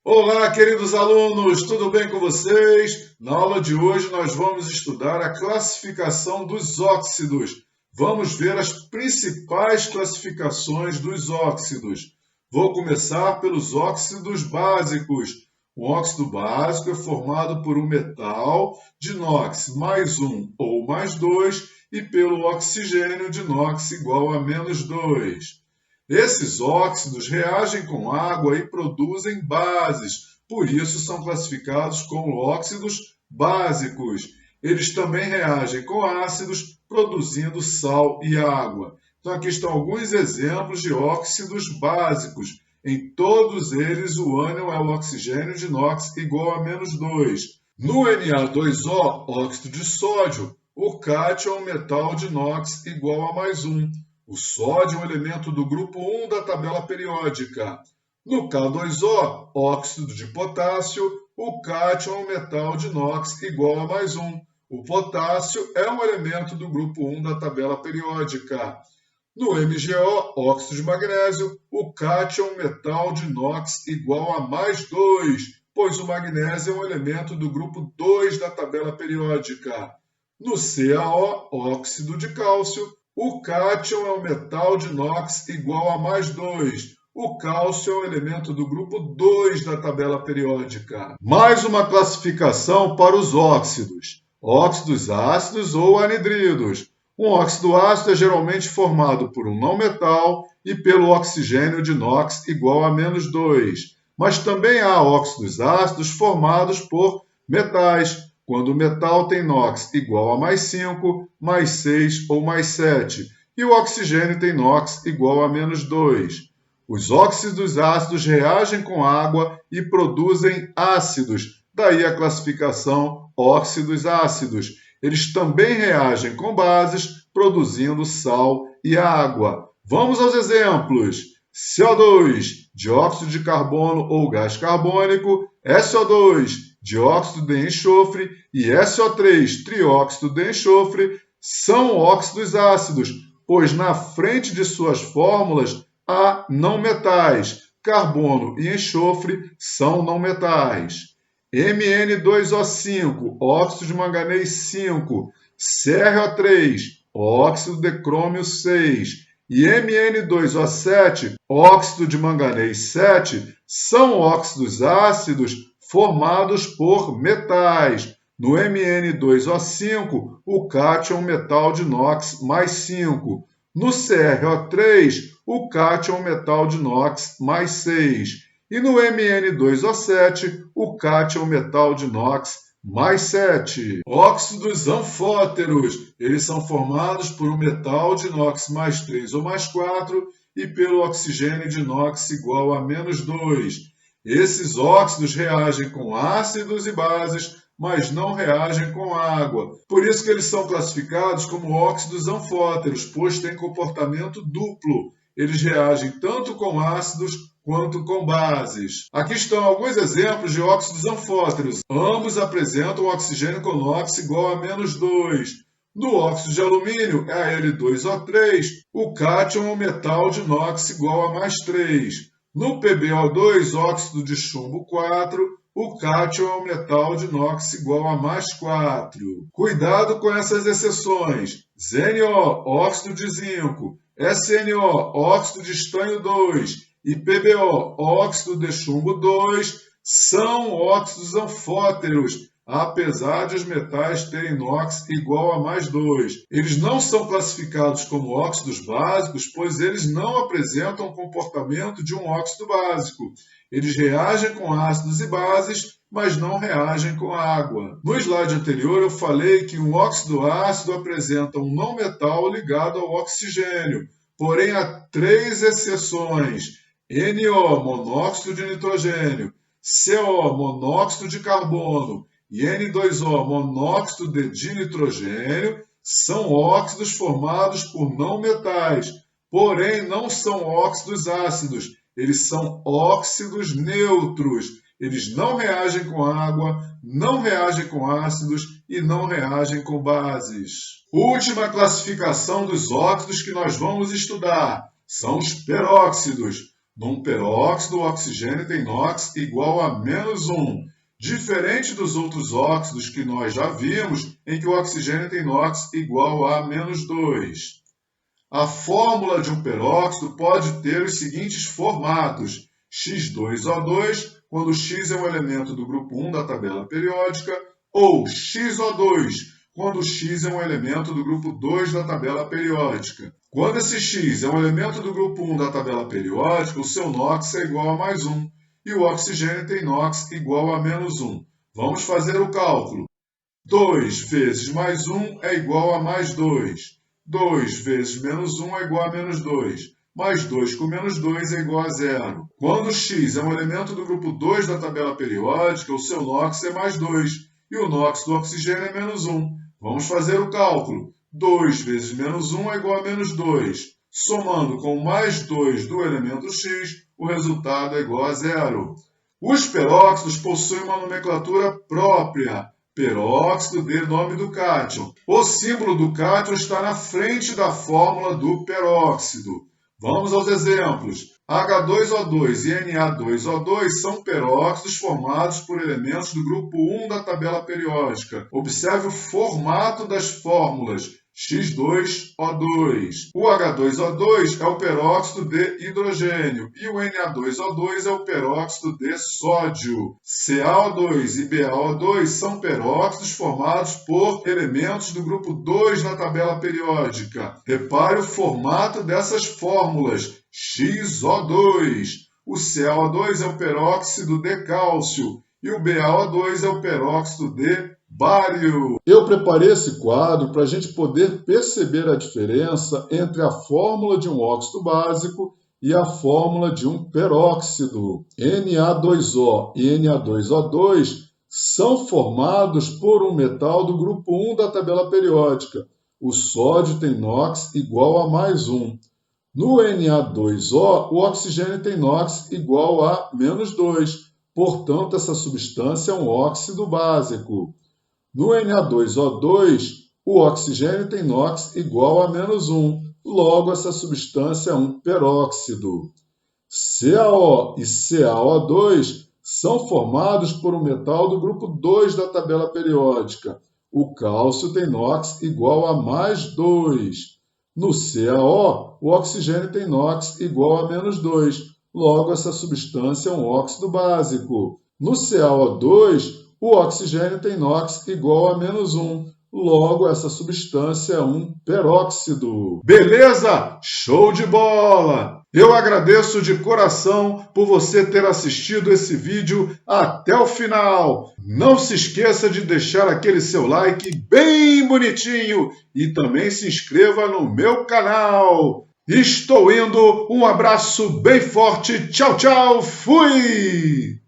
Olá, queridos alunos, tudo bem com vocês? Na aula de hoje nós vamos estudar a classificação dos óxidos. Vamos ver as principais classificações dos óxidos. Vou começar pelos óxidos básicos. O óxido básico é formado por um metal de inox mais um ou mais 2 e pelo oxigênio de inox igual a menos 2. Esses óxidos reagem com água e produzem bases, por isso são classificados como óxidos básicos. Eles também reagem com ácidos, produzindo sal e água. Então, aqui estão alguns exemplos de óxidos básicos. Em todos eles, o ânion é o oxigênio de inox igual a menos 2. No Na2O, óxido de sódio, o cátion é um metal de inox igual a mais 1. O sódio é um elemento do grupo 1 da tabela periódica. No K2O, óxido de potássio, o cátion é um metal de inox igual a mais 1. O potássio é um elemento do grupo 1 da tabela periódica. No MgO, óxido de magnésio, o cátion é um metal de inox igual a mais 2, pois o magnésio é um elemento do grupo 2 da tabela periódica. No CaO, óxido de cálcio, o cátion é um metal de inox igual a mais 2. O cálcio é um elemento do grupo 2 da tabela periódica. Mais uma classificação para os óxidos. Óxidos ácidos ou anidridos. Um óxido ácido é geralmente formado por um não-metal e pelo oxigênio de inox igual a menos 2. Mas também há óxidos ácidos formados por metais, quando o metal tem inox igual a mais 5, mais 6 ou mais 7, e o oxigênio tem inox igual a menos 2. Os óxidos ácidos reagem com água e produzem ácidos, daí a classificação óxidos ácidos. Eles também reagem com bases, produzindo sal e água. Vamos aos exemplos. CO2, dióxido de carbono ou gás carbônico, SO2, dióxido de enxofre, e SO3, trióxido de enxofre, são óxidos ácidos, pois na frente de suas fórmulas há não-metais. Carbono e enxofre são não-metais. Mn2O5, óxido de manganês 5, CrO3, óxido de crômio 6, e Mn2O7, óxido de manganês 7, são óxidos ácidos formados por metais. No Mn2O5, o cátion é um metal de inox mais 5. No CrO3, o cátion é um metal de inox mais 6. E no Mn2O7, o cátion é um metal de inox mais 7. Óxidos anfóteros. Eles são formados por um metal de inox mais 3 ou mais 4 e pelo oxigênio de inox igual a menos 2. Esses óxidos reagem com ácidos e bases, mas não reagem com água. Por isso que eles são classificados como óxidos anfóteros, pois têm comportamento duplo. Eles reagem tanto com ácidos quanto com bases. Aqui estão alguns exemplos de óxidos anfóteros. Ambos apresentam oxigênio com inox igual a menos 2. No óxido de alumínio, é Al2O3, o cátion é um metal de inox igual a mais 3. No PbO2, óxido de chumbo 4, o cátion é um metal de inox igual a mais 4. Cuidado com essas exceções. ZnO, óxido de zinco, SnO, óxido de estanho 2 e PbO, óxido de chumbo 2, são óxidos anfóteros, apesar de os metais terem inox igual a mais 2. Eles não são classificados como óxidos básicos, pois eles não apresentam o comportamento de um óxido básico. Eles reagem com ácidos e bases, mas não reagem com água. No slide anterior eu falei que um óxido ácido apresenta um não-metal ligado ao oxigênio, porém há 3 exceções. NO, monóxido de nitrogênio, CO, monóxido de carbono, e N2O, monóxido de dinitrogênio, são óxidos formados por não-metais, porém não são óxidos ácidos, eles são óxidos neutros. Eles não reagem com água, não reagem com ácidos e não reagem com bases. Última classificação dos óxidos que nós vamos estudar são os peróxidos. Num peróxido, o oxigênio tem NOx igual a -1. Diferente dos outros óxidos que nós já vimos, em que o oxigênio tem NOx igual a -2. A fórmula de um peróxido pode ter os seguintes formatos: X2O2, quando X é um elemento do grupo 1 da tabela periódica, ou XO2, quando X é um elemento do grupo 2 da tabela periódica. Quando esse X é um elemento do grupo 1 da tabela periódica, o seu NOx é igual a +1, e o oxigênio tem NOx igual a -1. Vamos fazer o cálculo. 2 vezes +1 é igual a +2. 2 vezes -1 é igual a -2. Mais 2 com -2 é igual a 0. Quando X é um elemento do grupo 2 da tabela periódica, o seu NOx é +2 e o NOx do oxigênio é -1. Vamos fazer o cálculo. 2 vezes -1 é igual a -2. Somando com +2 do elemento X, o resultado é igual a 0. Os peróxidos possuem uma nomenclatura própria. Peróxido de nome do cátion. O símbolo do cátion está na frente da fórmula do peróxido. Vamos aos exemplos. H2O2 e Na2O2 são peróxidos formados por elementos do grupo 1 da tabela periódica. Observe o formato das fórmulas. X2O2. O H2O2 é o peróxido de hidrogênio e o Na2O2 é o peróxido de sódio. CaO2 e BaO2 são peróxidos formados por elementos do grupo 2 na tabela periódica. Repare o formato dessas fórmulas. XO2. O CaO2 é o peróxido de cálcio e o BaO2 é o peróxido de bário. Eu preparei esse quadro para a gente poder perceber a diferença entre a fórmula de um óxido básico e a fórmula de um peróxido. Na2O e Na2O2 são formados por um metal do grupo 1 da tabela periódica. O sódio tem NOx igual a +1. No Na2O, o oxigênio tem NOx igual a -2. Portanto, essa substância é um óxido básico. No Na2O2, o oxigênio tem NOx igual a -1, logo essa substância é um peróxido. CaO e CaO2 são formados por um metal do grupo 2 da tabela periódica. O cálcio tem NOx igual a +2. No CaO, o oxigênio tem NOx igual a -2, logo essa substância é um óxido básico. No CaO2, o oxigênio tem NOx igual a -1. Logo, essa substância é um peróxido. Beleza? Show de bola! Eu agradeço de coração por você ter assistido esse vídeo até o final. Não se esqueça de deixar aquele seu like bem bonitinho e também se inscreva no meu canal. Estou indo, um abraço bem forte, tchau, tchau, fui!